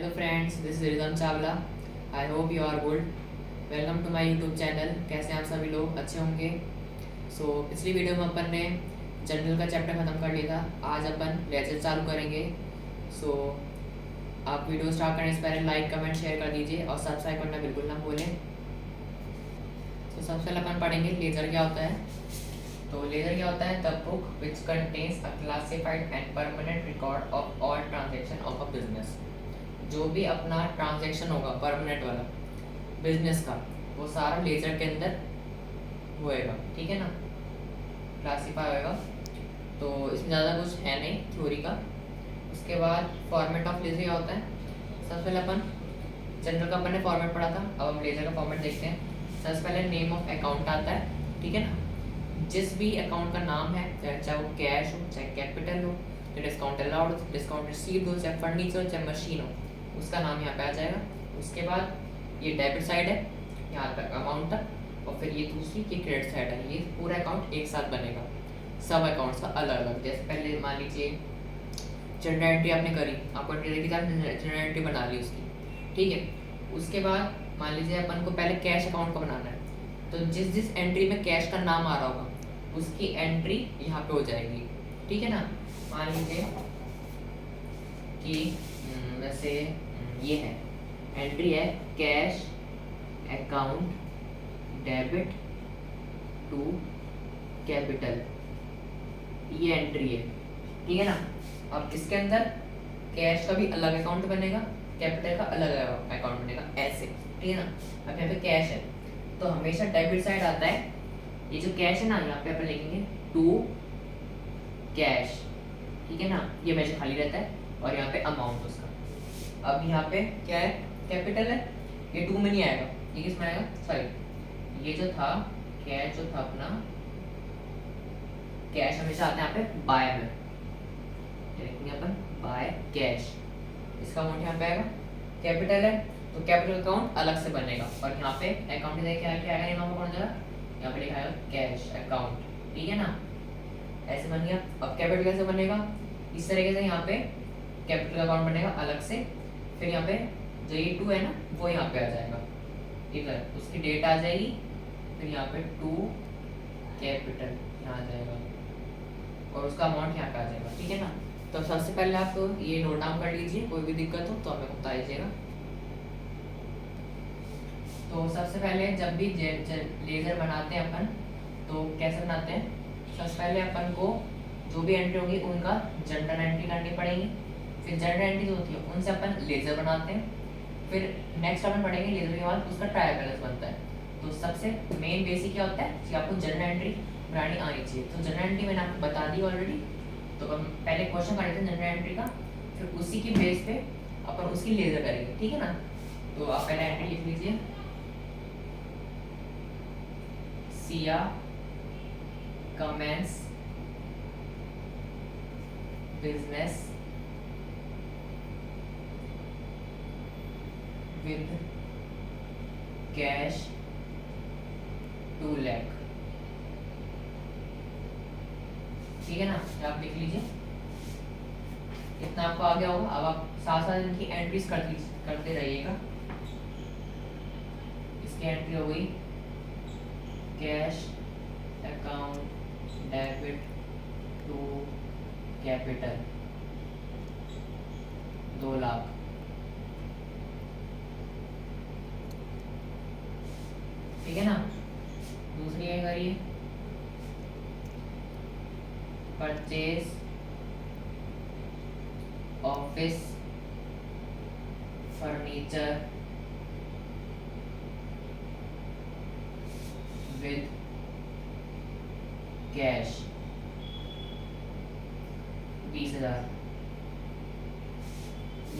Hello friends, this is Rizam Chawla. I hope you are good. Welcome to my YouTube channel. कैसे हैं आप सभी लोग? अच्छे होंगे। पिछली वीडियो में अपन ने जनरल का चैप्टर ख़त्म कर लिया था। आज अपन लेक्चर चालू करेंगे। सो आप वीडियो स्टार्ट करने से पहले लाइक कमेंट शेयर कर दीजिए और सब्सक्राइब करना बिल्कुल ना भूलें। सबसे पहले अपन पढ़ेंगे लेज़र क्या होता है। तो लेज़र क्या होता है? The book which contains a classified and permanent record of all transaction of a business. जो भी अपना ट्रांजैक्शन होगा परमानेंट वाला बिजनेस का, वो सारा लेजर के अंदर होएगा। ठीक है ना, क्लासीफाई होएगा। तो इसमें ज़्यादा कुछ है नहीं थ्योरी का। उसके बाद फॉर्मेट ऑफ लेजर क्या होता है। सबसे पहले अपन जनरल का अपन ने फॉर्मेट पढ़ा था, अब हम लेजर का फॉर्मेट देखते हैं। सबसे पहले नेम ऑफ अकाउंट आता है। ठीक है ना, जिस भी अकाउंट का नाम है, चाहे वो कैश हो, चाहे कैपिटल हो, चाहे डिस्काउंट अलाउड हो, डिस्काउंट रिसीव्ड हो, चाहे फर्नीचर हो, चाहे मशीन हो, उसका नाम यहाँ पे आ जाएगा। उसके बाद ये डेबिट साइड है यहाँ तक अमाउंट तक, और फिर ये दूसरी ये क्रेडिट साइड है। ये पूरा अकाउंट एक साथ बनेगा, सब अकाउंट्स का अलग अलग। जैसे पहले मान लीजिए जनरल एंट्री आपने करी, आपको एंट्री देखी, जनरल एंट्री बना ली उसकी। ठीक है, उसके बाद मान लीजिए अपन को पहले कैश अकाउंट का बनाना है, तो जिस जिस एंट्री में कैश का नाम आ रहा होगा उसकी एंट्री यहाँ पे हो जाएगी। ठीक है ना, मान लीजिए कि वैसे ये है एंट्री है cash account debit to capital, ये एंट्री है। ठीक है ना, अब इसके अंदर कैश का भी अलग अकाउंट बनेगा, कैपिटल का अलग अकाउंट बनेगा, ऐसे। ठीक है ना, अब यहाँ पे कैश है तो हमेशा डेबिट साइड आता है। ये जो कैश है ना, यहाँ पे अपन लिखेंगे टू कैश। ठीक है ना, ये हमेशा खाली रहता है, और यहाँ पे अमाउंट उसका। अब यहाँ पे क्या है, कैपिटल है, ये टू में नहीं आएगा, ये किस में आएगा, सॉरी ये जो था कैश जो था अपना, कैश हमेशा आता है यहाँ पे बाय में, लिखेंगे अपन बाय कैश, इसका अमाउंट यहाँ पे आएगा। कैपिटल है तो कैपिटल अकाउंट अलग से बनेगा, और यहाँ पे अकाउंट क्या आएगा, ये नाम कौन जाएगा, यहाँ पे लिखा है कैश अकाउंट। ठीक है ना, ऐसे बन गया। अब कैपिटल कैसे बनेगा, इस तरीके से यहाँ पे कैपिटल अकाउंट बनेगा अलग से, फिर यहाँ पे जो ये टू है ना वो यहाँ पे आ जाएगा, इधर उसकी डेट आ जाएगी, फिर यहाँ पे टू कैपिटल यहाँ आ जाएगा, और उसका अमाउंट यहाँ पे आ जाएगा। ठीक है ना, तो सबसे पहले आप ये नोट डाउन कर लीजिए, कोई भी दिक्कत हो तो हमें बता दीजिएगा। तो सबसे पहले जब भी लेजर बनाते हैं अपन, तो कैसे बनाते हैं, सबसे पहले अपन को जो भी एंट्री होगी उनका जनरल एंट्री करनी पड़ेगी। फिर जनरल एंट्री जो होती है उनसे अपन लेजर बनाते हैं। फिर नेक्स्ट अपन पढ़ेंगे लेजर के बाद उसका ट्रायल बैलेंस बनता है। तो सबसे मेन बेसिक क्या होता है कि आपको जनरल एंट्री बनानी आनी चाहिए। तो जनरल एंट्री मैंने आपको बता दी ऑलरेडी। तो हम पहले क्वेश्चन कर लेते हैं जनरल एंट्री का, फिर उसी की बेस पे अपन उसकी लेजर करेंगे। ठीक है ना, तो आप पहले एंट्री लिख लीजिए, Siya commence business with cash 2 lakh. ठीक है ना, आप लिख लीजिए, इतना आपको आ गया होगा। अब आप साथ साथ इनकी एंट्रीज करते रहिएगा। इसकी एंट्री हो गई cash account debit to capital 2 lakh. ठीक है ना, दूसरी क्या करिए, purchase office furniture with cash 20,000।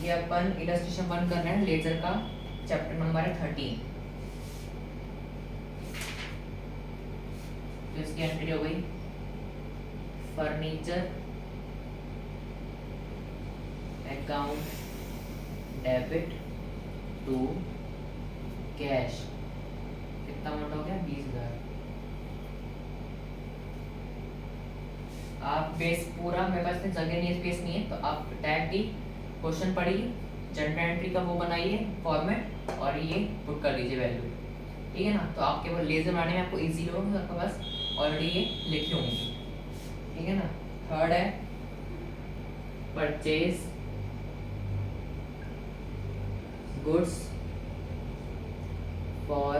ये अपन इलस्ट्रेशन 1 कर रहे हैं, लेजर का चैप्टर नंबर है 13। तो इसकी एंट्री हो गई furniture account debit to cash, कितना अमाउंट हो गया, 20,000। आप बेस पूरा, मेरे पास जगह नहीं है, स्पेस नहीं है, तो आप डायरेक्टली क्वेश्चन पढ़िए जनरल एंट्री का वो बनाइए फॉर्मेट और ये पुट कर दीजिए वैल्यू, ठीक है ना। तो आपके पास लेजर बनाने में आपको इजी होगा, आपके पास ऑलरेडी ये लिखी होंगी, ठीक है ना। थर्ड है purchase goods for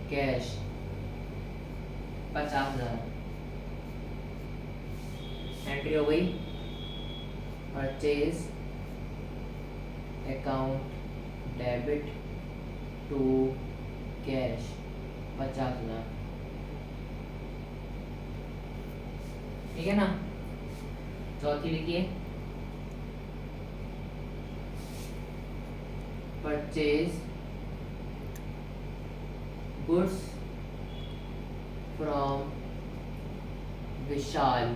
cash 50,000, entry हो गई purchase account debit to cash 50,000, ठीक है ना। चौथी लिखिए परचेज गुड्स फ्रॉम विशाल,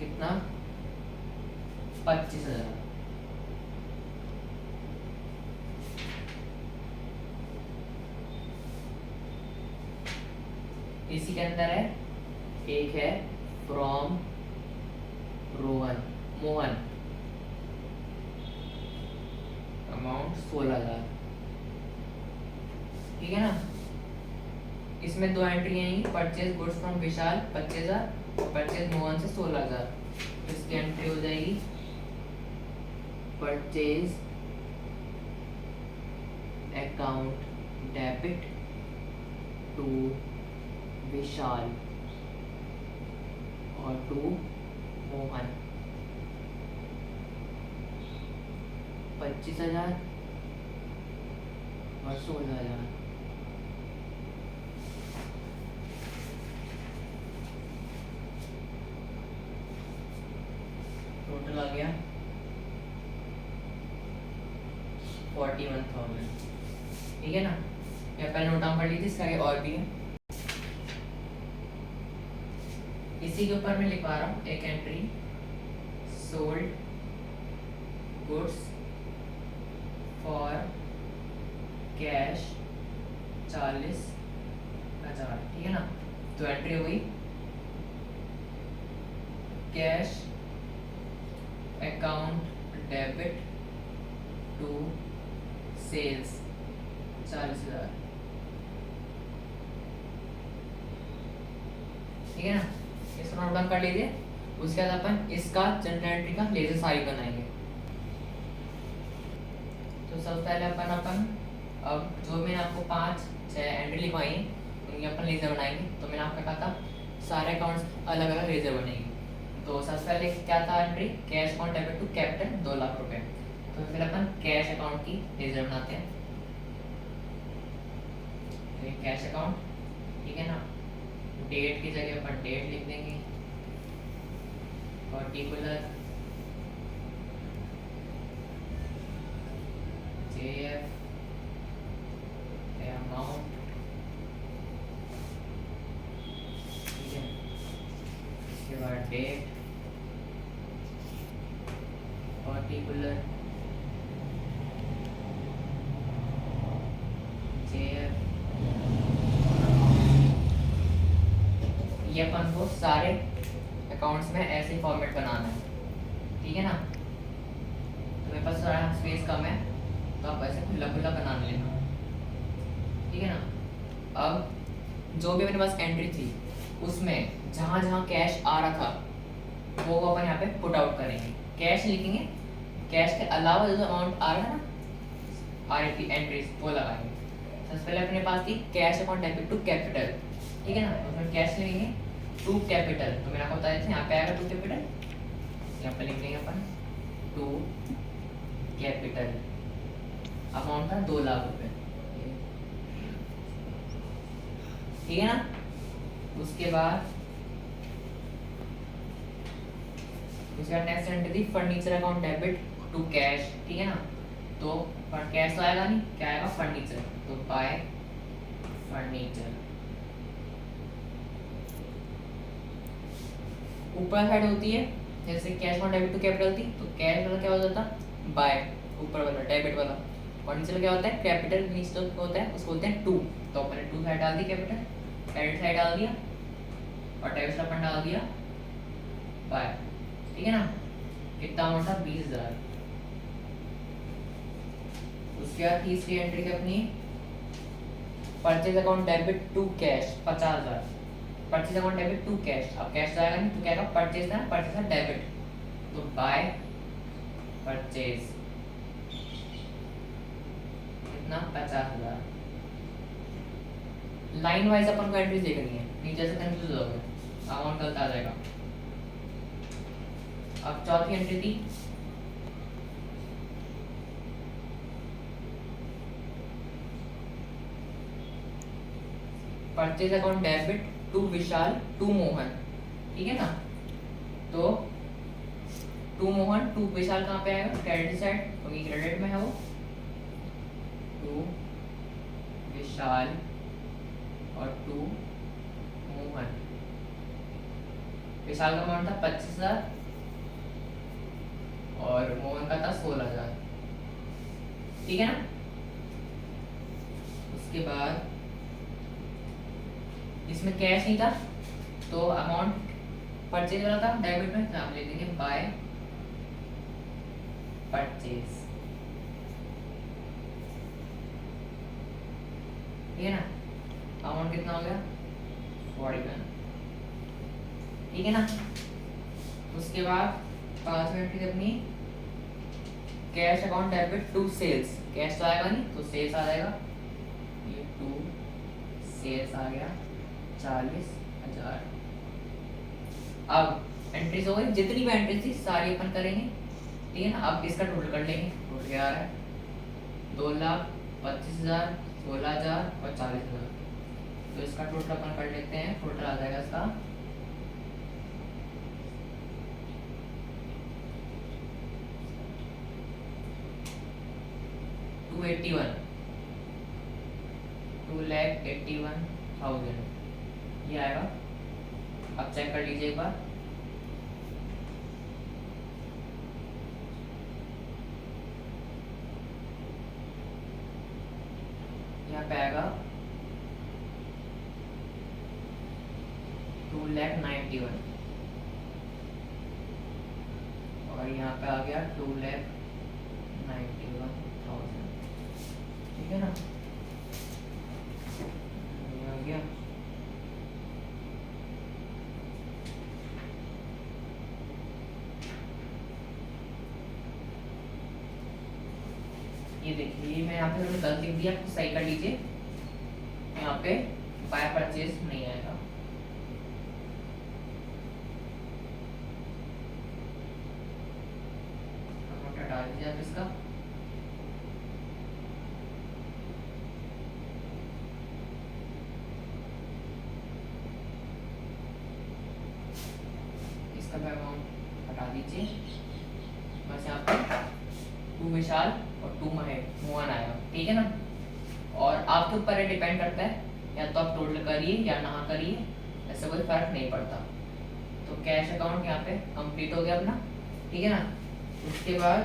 कितना 25,000, इसी के अंदर है एक है फ्रॉम मोहन अमाउंट 16,000, ठीक है ना। इसमें दो एंट्री हैं, परचेज गुड्स फ्रॉम विशाल 25,000 और परचेज मोहन से 16,000। इसकी एंट्री हो जाएगी परचेज अकाउंट डेबिट टू विशाल और टू मोहन 25,000 और 16,000, टोटल आ गया 41,000, ठीक है ना। या पहले नोट डाउन कर लीजिए, इसका आगे और भी है। इसी के ऊपर मैं लिखवा रहा हूँ एक entry sold goods for cash 40,000, ठीक है ना। तो एंट्री हो गई cash account debit to sales 40,000, ठीक है ना। इसको नोट डाउन कर लीजिए। उसके बाद अपन इसका जनरल एंट्री का लेजर सारी बनाएंगे। तो सबसे पहले अपन अब जो मैंने आपको 5-6 एंट्री लिखवाई है उनकी अपन लेजर बनाएंगे। तो मैंने आपको कहा था सारे अकाउंट्स अलग अलग लेजर बनेंगे। तो सबसे पहले क्या था entry, cash account debit to capital 2 lakh रुपए। तो फिर अपन कैश अकाउंट की लेजर बनाते हैं। तो कैश अकाउंट, ठीक है ना। डेट की जगह अपन डेट लिख देंगे, पर्टिकुलर JF अमाउंट, ठीक है। इसके बाद डेट पर्टिकुलर JF, ये अपन को सारे अकाउंट्स में ऐसे फॉर्मेट बनाना है, ठीक है ना। तो मेरे पास थोड़ा स्पेस कम है तो आप ऐसे खुला खुला बना लेना, ठीक है ना। अब जो भी मेरे पास एंट्री थी उसमें जहाँ जहाँ कैश आ रहा था वो अपन यहाँ पे पुट आउट करेंगे, कैश लिखेंगे। कैश के अलावा जो अमाउंट आ रहा है ना RP एंट्रीज वो लगाएंगे। सबसे पहले अपने पास थी cash account debit to capital, ठीक है ना। तो उसमें कैश लिखेंगे टू कैपिटल, तो मैंने आपको बताया था यहाँ पे आएगा टू कैपिटल, यहाँ पे लिख देंगे अपन टू कैपिटल, अमाउंट था 2 लाख रुपए, ठीक है ना। उसके बाद नेक्स्ट एंट्री थी furniture account debit to cash, ठीक है ना। तो कैश तो आएगा नहीं, क्या आएगा फर्नीचर, तो बाय फर्नीचर। ऊपर साइड होती है जैसे cash account debit to capital थी, तो कैश वाला क्या हो जाता बाय, ऊपर वाला डेबिट वाला। फर्नीचर क्या होता है कैपिटल, नीचे तो होता है उसको बोलते हैं टू। तो अपने टू साइड डाल दी कैपिटल, क्रेडिट साइड डाल दिया और डेबिट साइड अपन डाल दिया बाय, ठीक है ना। कितना अमाउंट था 20,000। उसके बाद तीसरी एंट्री थी अपनी purchase account debit to cash 50,000। Purchase account debit to cash, अब कैश जाएगा नहीं तो क्या होगा, परचेज है, परचेज है डेबिट, तो बाय परचेज कितना 50,000। लाइन वाइज अपन को एंट्रीज देखनी है, नीचे से कंफ्यूज हो गए, अमाउंट गलत आ जाएगा। अब चौथी एंट्री थी purchase account debit to Vishal to Mohan, ठीक है ना। तो टू मोहन टू विशाल कहाँ पे आएगा, क्रेडिट साइड, क्योंकि क्रेडिट में है वो। टू विशाल और टू मोहन, विशाल का अमाउंट था 25,000 और मोहन का था 16,000, ठीक है ना। उसके बाद इसमें कैश नहीं था तो अमाउंट परचेज वाला था डेबिट में, नाम ले देंगे बाय परचेज, ठीक है ना। अमाउंट कितना हो गया 41, ठीक है ना। उसके बाद 5 मिनट की अपनी cash account debit to sales, cash तो आएगा नहीं तो सेल्स आ जाएगा, ये टू सेल्स आ गया 40,000। अब एंट्रीज हो गई, जितनी भी एंट्रीज थी सारी अपन करेंगे, ठीक है ना। अब इसका टोटल कर लेंगे, टोटल क्या आ रहा है 2,25,000, 16,000 और 40,000। तो इसका टोटल अपन कर लेते हैं, टोटल आ जाएगा इसका 281, 2,81,000 ये आएगा। अब चेक कर लीजिए एक बार, यहाँ पे आएगा 2,91,000 और यहाँ पे आ गया 2,91,000, ठीक है ना। ये आ गया, ये देखिए मैं यहाँ पे मैंने गलत लिख दिया, सही कर लीजिए। यहाँ पे बाय परचेज नहीं आएगा, हटा दीजिए आप इसका। इसका अमाउंट हटा दीजिए, बस यहाँ पे टू विशाल और टू मोहन आएगा, ठीक है ना। और आपके ऊपर ये डिपेंड करता है, या तो आप टोटल करिए या ना करिए, ऐसा कोई फर्क नहीं पड़ता। तो कैश अकाउंट यहाँ पे कंप्लीट हो गया अपना, ठीक है ना। उसके बाद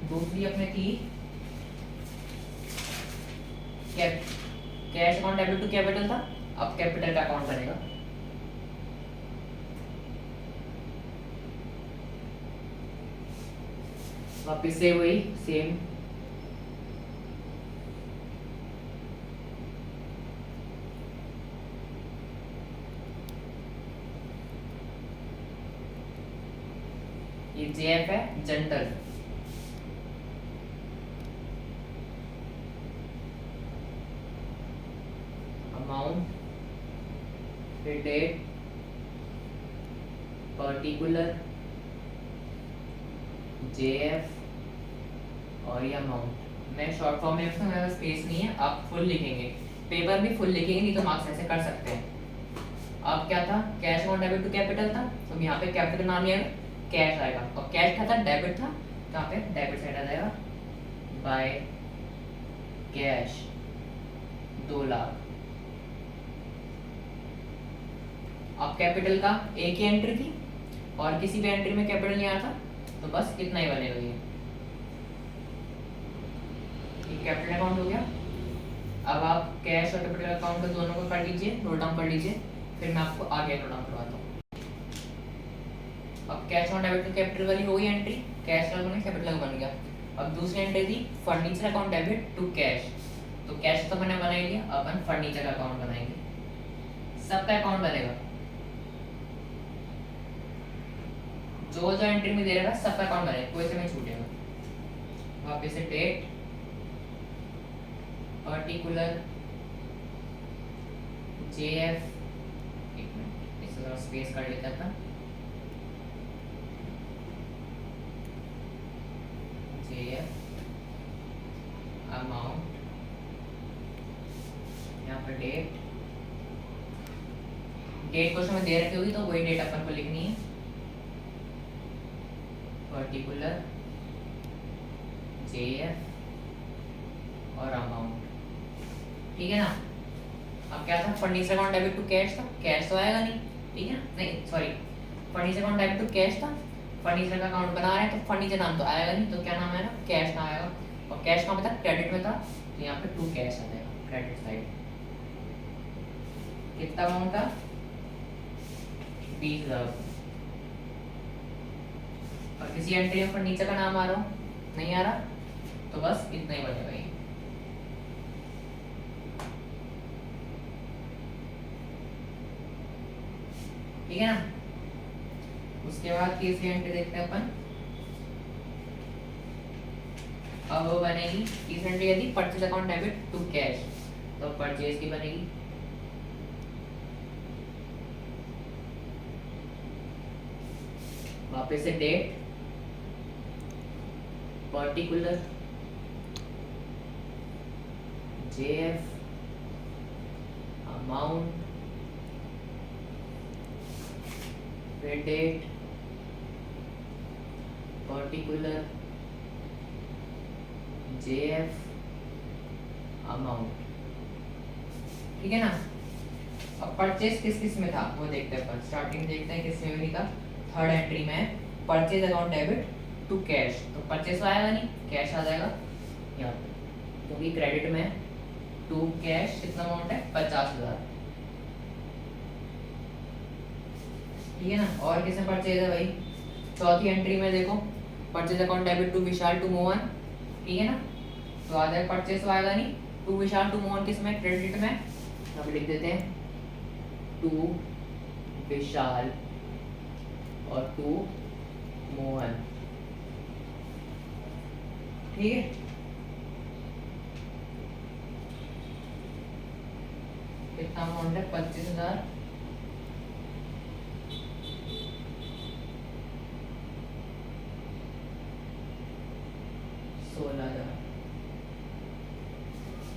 दूसरी अपने थी cash account debit to capital था, अब कैपिटल का अकाउंट बनेगा। वापिस से वही सेम, ये जेएफ है journal, amount date particular JF और ये अमाउंट। मैं शॉर्ट फॉर्म में मेरे पास स्पेस नहीं है, आप फुल लिखेंगे, पेपर भी फुल लिखेंगे, नहीं तो मार्क्स ऐसे कर सकते हैं। अब क्या था, cash account debit to capital था, तो यहाँ पे कैपिटल नाम नहीं आएगा, कैश आएगा। और कैश क्या था, डेबिट था, तो यहाँ पे डेबिट साइड आ जाएगा बाय कैश 2 लाख। अब कैपिटल का एक ही एंट्री थी और किसी भी एंट्री में कैपिटल नहीं आया था, तो बस इतना ही बनेगा। ये कैपिटल अकाउंट हो गया। अब आप कैश और कैपिटल अकाउंट दोनों को कर लीजिए, नोट डाउन कर लीजिए, फिर मैं आपको आगे नोट डाउन करवाता हूँ। अब कैश और डेबिट टू कैपिटल वाली हो गई एंट्री, कैश अलग बन गया, कैपिटल अलग बन गया। अब दूसरी एंट्री थी furniture account debit to cash, तो कैश तो मैंने बना ही लिया, अपन फर्नीचर का अकाउंट बनाएंगे, सबका अकाउंट बनेगा, जो जो एंट्री में दे रहेगा सबका अकाउंट बनेगा, कोई से नहीं छूटेगा। वापस से डेट पर्टिकुलर जेएफ, एक मिनट इसे थोड़ा स्पेस कर लेते हैं, जेएफ अमाउंट, यहाँ पर डेट, डेट क्वेश्चन में दे रखी होगी तो वही डेट अपन को लिखनी है, पर्टिकुलर जेएफ और अमाउंट, ठीक है ना। अब क्या था, furniture account debit to cash था, कैश तो आएगा नहीं, ठीक है ना, नहीं sorry, furniture account debit to cash था, फर्नीचर का अकाउंट बना रहे हैं तो फर्नीचर नाम तो आएगा नहीं, तो क्या नाम आएगा, कैश नाम आएगा, और कैश कहाँ पे था, क्रेडिट में था, तो यहाँ पे टू कैश आ जाएगा, क्रेडिट साइड। कितना अमाउंट था, 20,000। और किसी एंट्री में फर्नीचर का नाम आ रहा हो, नहीं आ रहा, तो बस इतना ही बनेगा ये। ठीक है ना। उसके बाद तीसरी एंट्री देखते हैं अपन, अब वो बनेगी तीसरी एंट्री यदि purchase account debit to cash, तो परचेज की बनेगी, वापस से डेट पर्टिकुलर जेएफ अमाउंट, फिर डेट पर्टिकुलर जेएफ अमाउंट, ठीक है ना। अब परचेज किस किस में था वो देखते हैं अपन, स्टार्टिंग देखते हैं किस में भी था, थर्ड एंट्री में purchase account debit to cash, तो परचेज तो आएगा नहीं, कैश आ जाएगा यहाँ पे, क्योंकि क्रेडिट में टू कैश कितना अमाउंट है, 50,000, ठीक है ना। और किसमें परचेज है भाई, चौथी एंट्री में देखो, purchase account debit to Vishal to Mohan, ठीक है ना, तो आ जाएगा, परचेज तो आएगा नहीं, टू विशाल टू मोहन किसमें, क्रेडिट में, अब लिख देते हैं टू विशाल और टू मोहन, ठीक है। कितना अमाउंट है, 25,000,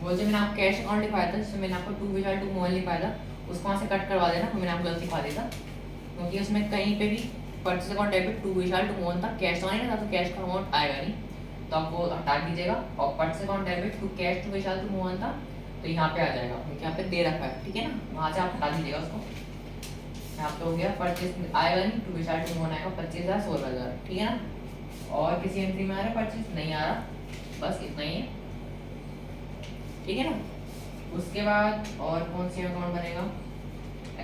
वो जो मैंने आपको कैश अकाउंट लिखवाया था, जिसमें मैंने आपको टू विशाल टू मोहन लिखवाया था, उसको वहाँ से कट करवा देना, मैंने आपको गलत लिखवा दिया था, क्योंकि उसमें कहीं पे भी purchase account debit to Vishal to Mohan था, कैश तो आएगा, तो कैश का अमाउंट आएगा नहीं, तो आप वो हटा दीजिएगा, और purchase account debit to cash to Vishal to Mohan था, तो यहाँ पे आ जाएगा, क्योंकि यहाँ पे दे रखा है, ठीक है ना, वहाँ से आप हटा दीजिएगा उसको, यहाँ पे हो गया, परचेज आएगा नहीं, टू विशाल टू मोहन आएगा 25,000 16,000, ठीक है ना। और किसी एंट्री में आ रहा है परचेज, नहीं आ रहा, बस इतना ही है, ठीक है ना। उसके बाद और कौन सी अकाउंट बनेगा,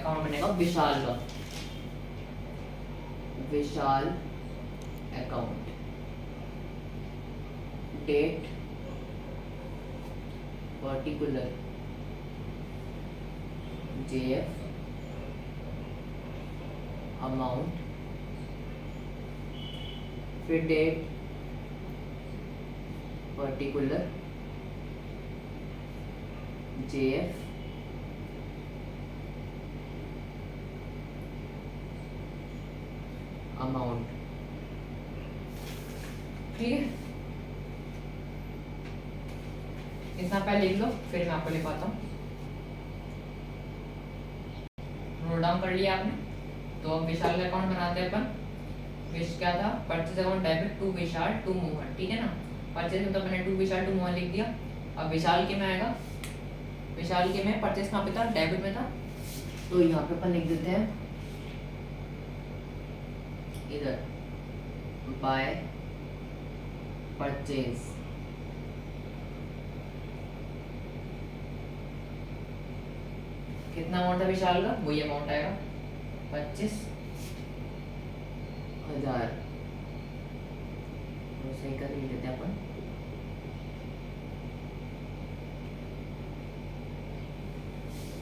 अकाउंट बनेगा विशाल का, Vishal account, date particular JF amount, फिर डेट पर्टिकुलर जेएफ अमाउंट, ठीक है। इतना पहले लिख लो, फिर मैं आपको लिखवाता हूँ, नोट डाउन कर लिया आपने। तो अब विशाल का अकाउंट बनाते हैं अपन, विश क्या था, purchase account debit to Vishal to Mohan, ठीक है ना, परचेज में तो मैंने टू विशाल टू मोहन लिख दिया। अब विशाल के में आएगा, विशाल के में परचेज कहाँ पे था, डेबिट में था, तो यहाँ पे अपन लिख देते हैं इधर बाय परचेज, कितना अमाउंट है विशाल का, वही अमाउंट आएगा 25,000, सही कर लेते हैं अपन,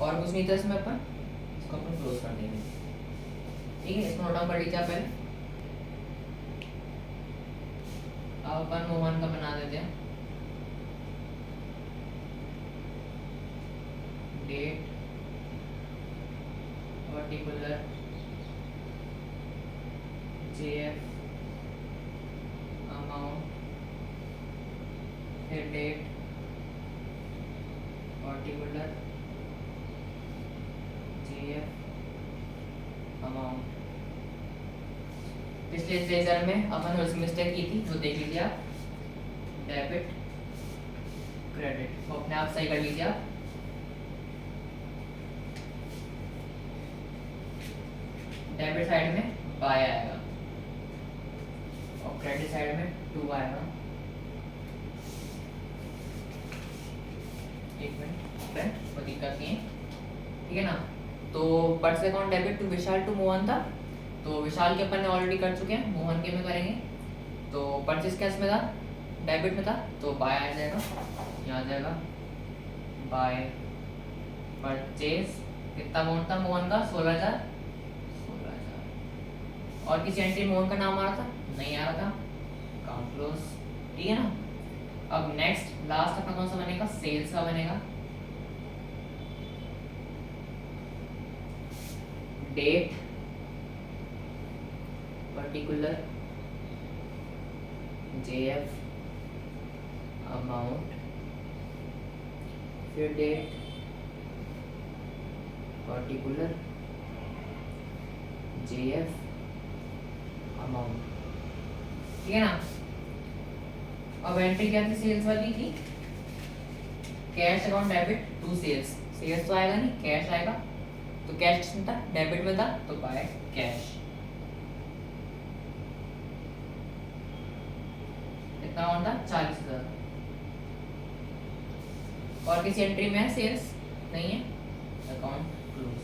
और कुछ नहीं था इसमें, अपन इसको अपन क्लोज कर देंगे। ठीक है, इसको नोट डाउन कर लीजिए पहले। अब अपन मोहन का बना देते हैं। डेट पर्टिकुलर JF अमाउंट, फिर डेट पर्टिकुलर JF अमाउंट। पिछले लेक्चर में अपन थोड़ी सी मिस्टेक की थी, जो देख लीजिए आप। डेबिट क्रेडिट वो अपने आप सही कर लीजिए आप। डेबिट साइड में बाय आएगा और क्रेडिट साइड में 2 आएगा। एक मिनट, कोई दिक्कत नहीं है, ठीक है ना। तो purse account debit to Vishal to Mohan था, तो विशाल के अपन ने ऑलरेडी कर चुके हैं, मोहन के में करेंगे। तो परचेज कैश में था, डेबिट में था, तो बाय आ जाएगा, यहाँ आ जाएगा बाय परचेज। कितना अमाउंट था मोहन का, 16,000। और किसी एंट्री मोहन का नाम आ रहा था, नहीं आ रहा था, अकाउंट क्लोज। ठीक है ना। अब नेक्स्ट लास्ट अपना कौन सा बनेगा, सेल्स का बनेगा। डेट पर्टिकुलर JF अमाउंट, फिर डेट पर्टिकुलर JF अमाउंट। ठीक है ना। अब एंट्री क्या थी, सेल्स वाली थी। Cash account debit to sales, sales तो आएगा नहीं, कैश आएगा। तो कैश किसमें था, डेबिट में था, तो बाय कैश। कितना अमाउंट था, 40,000। और किसी एंट्री में है सेल्स, नहीं है, अकाउंट क्लोज।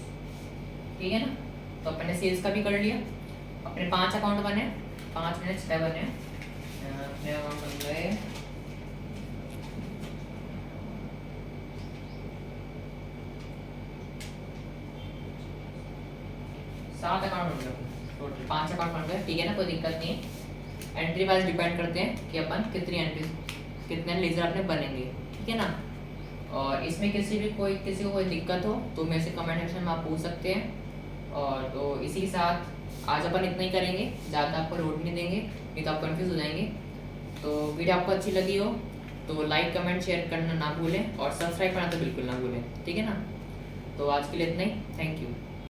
ठीक है ना। तो अपन ने सेल्स का भी कर लिया। अपने 5 अकाउंट बने, 5 में 6 बने, अपने अकाउंट बन गए 7 अकाउंट बन गए, टोटल 5 अकाउंट बन गए। ठीक है ना, कोई दिक्कत नहीं है। एंट्री वाइज डिपेंड करते हैं कि अपन कितनी एंट्री, कितने लेजर अपने बनेंगे। ठीक है ना। और इसमें किसी को कोई दिक्कत हो तो मेरे से कमेंट सेक्शन में आप पूछ सकते हैं। और तो इसी के साथ आज अपन इतना ही करेंगे, ज़्यादा आपको लोड नहीं देंगे, नहीं तो आप कंफ्यूज हो जाएंगे। तो वीडियो आपको अच्छी लगी हो तो लाइक कमेंट शेयर करना ना भूलें और सब्सक्राइब करना तो बिल्कुल ना भूलें। ठीक है ना। तो आज के लिए इतना ही, थैंक यू।